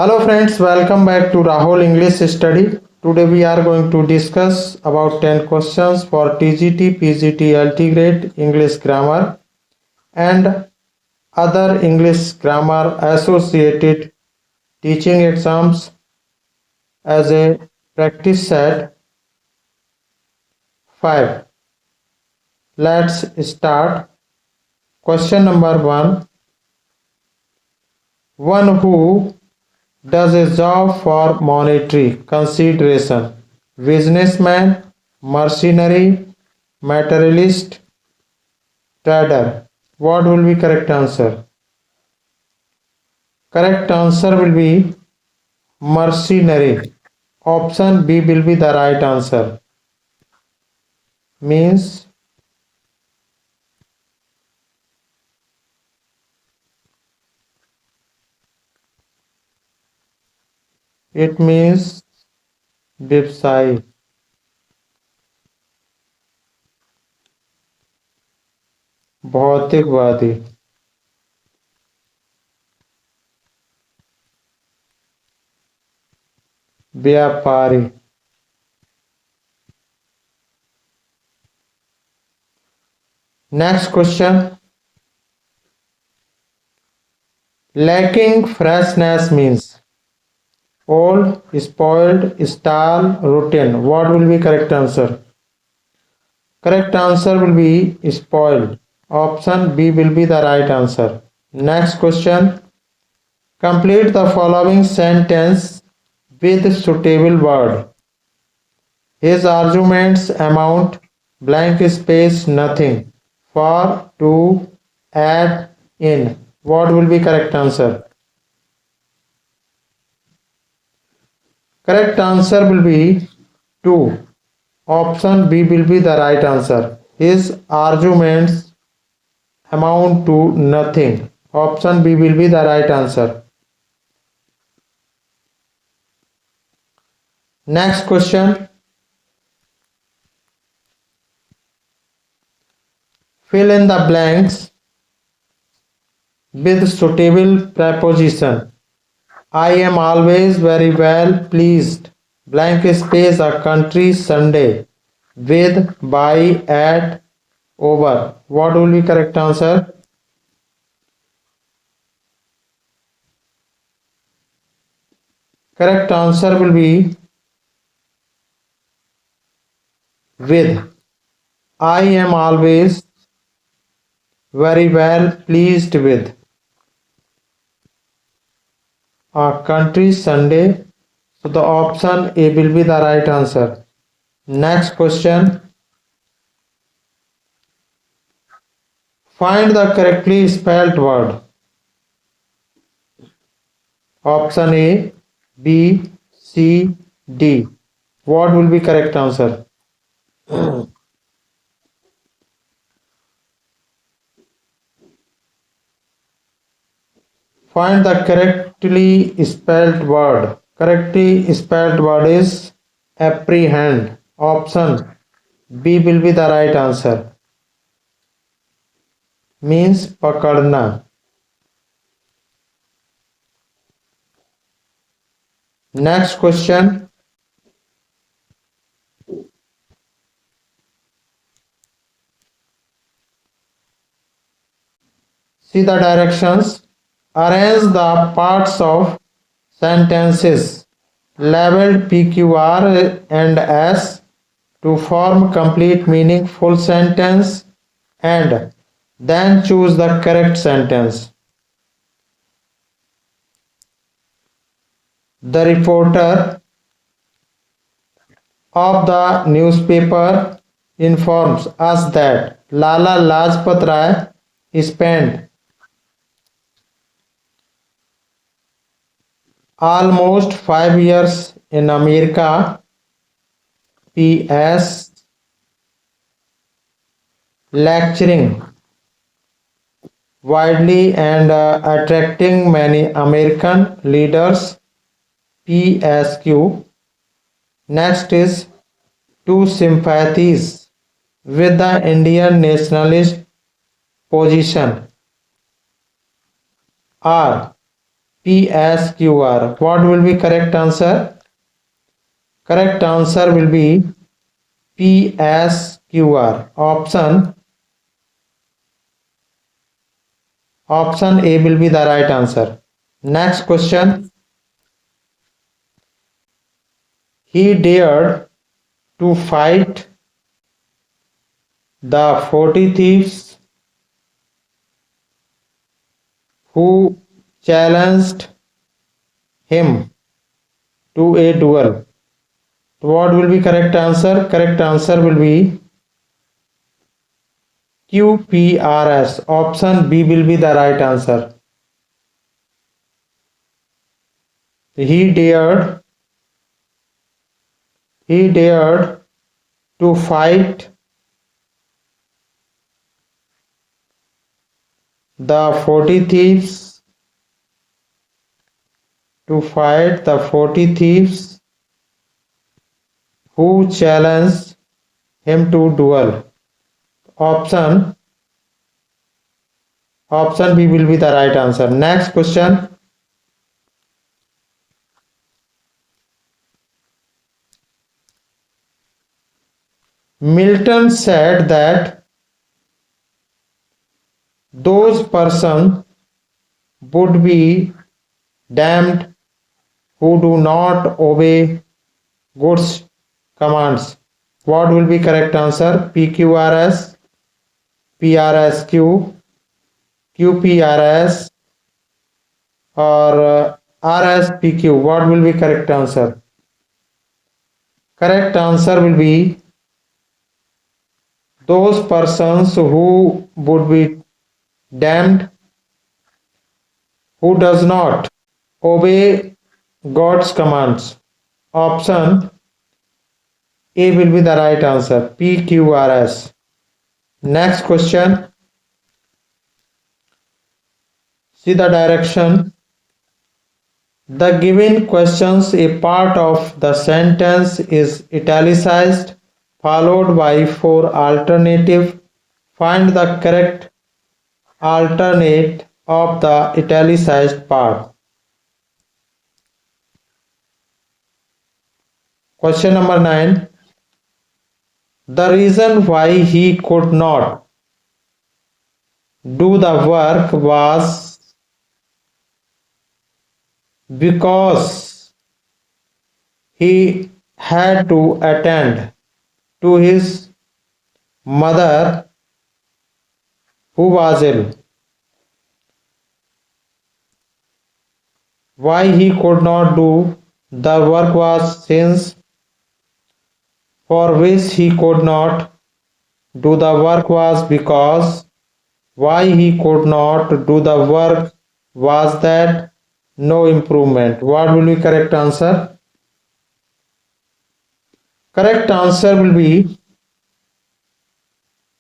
Hello friends, welcome back to Rahul English Study. Today we are going to discuss about 10 questions for TGT, PGT, LT grade English grammar and other English grammar associated teaching exams as a practice set 5. Let's start. Question number 1. One who does a job for monetary consideration. Businessman, mercenary, materialist, trader. What will be correct answer? Correct answer will be mercenary. Option B will be the right answer. Means it means व्यवसायी. भौतिकवादी. व्यापारी. Next question. Lacking freshness means old, spoiled, stale, rotten. What will be correct answer? Correct answer will be spoiled. Option B will be the right answer. Next question. Complete the following sentence with suitable word. His arguments amount blank space nothing for to add in. What will be correct answer? Correct answer will be 2. Option B will be the right answer. His arguments amount to nothing. Option B will be the right answer. Next question. Fill in the blanks with suitable preposition. I am always very well pleased. Blank space a country Sunday with by at over. What will be correct answer? Correct answer will be with. I am always very well pleased with a country Sunday. So the option A will be the right answer. Next question. Find the correctly spelled word. Option A, B, C, D. What will be correct answer? Find the correctly spelled word. Correctly spelled word is apprehend. Option B will be the right answer. Means pakadna. Next question. See the directions. Arrange the parts of sentences labeled PQR and S to form complete meaningful sentence and then choose the correct sentence. The reporter of the newspaper informs us that Lala Lajpat Rai spent almost 5 years in America. P.S. lecturing widely and attracting many American leaders. PSQ. Next is to sympathize with the Indian nationalist position. R. PSQR. What will be correct answer? Correct answer will be PSQR. Option A will be the right answer. Next question. He dared to fight the 40 thieves who challenged him to a duel. What will be correct answer? Correct answer will be QPRS. Option B will be the right answer. He dared to fight the 40 thieves who challenged him to duel. Option B will be the right answer. Next question. Milton said that those persons would be damned who do not obey God's commands. What will be correct answer? PQRS, PRSQ, QPRS, or RSPQ. What will be correct answer? Correct answer will be those persons who would be damned who does not obey God's commands. Option A will be the right answer. PQRS. Next question. See the direction. The given questions, a part of the sentence is italicized, followed by 4 alternative. Find the correct alternate of the italicized part. Question number 9. The reason why he could not do the work was because he had to attend to his mother who was ill. Why he could not do the work was since for which he could not do the work was because why he could not do the work was that no improvement. What will be correct answer? Correct answer will be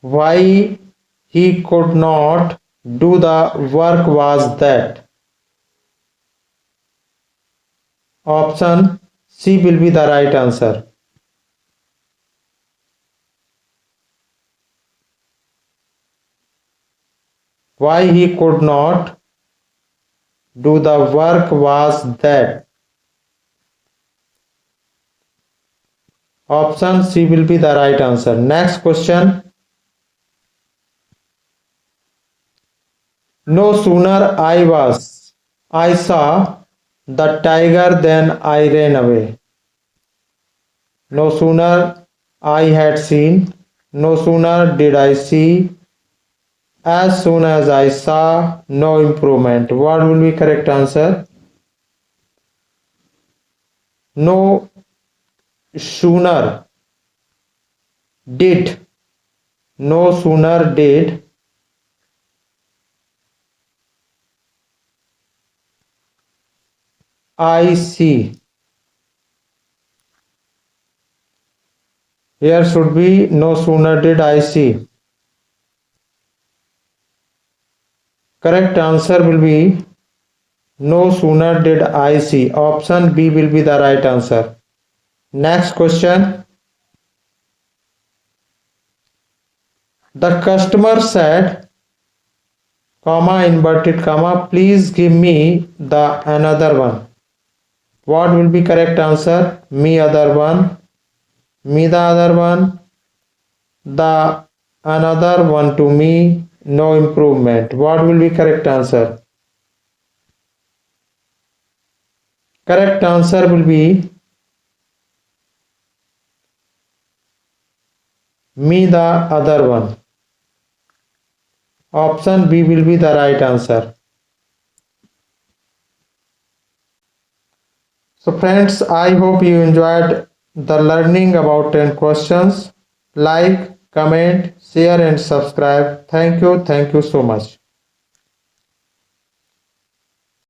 why he could not do the work was that. Option C will be the right answer. Why he could not do the work was that. Option C will be the right answer. Next question. No sooner I saw the tiger than I ran away. No sooner I had seen, no sooner did I see, as soon as I saw, no improvement. What will be correct answer? No sooner did, no sooner did I see. Here should be no sooner did I see. Correct answer will be no sooner did I see. Option B will be the right answer. Next question. The customer said comma, inverted comma. Please give me the another one. What will be correct answer? Me other one. Me the other one. The another one to me. No improvement. What will be correct answer? Correct answer will be me the other one. Option B will be the right answer. So friends, I hope you enjoyed the learning about 10 questions. Like, comment, share and subscribe. Thank you so much.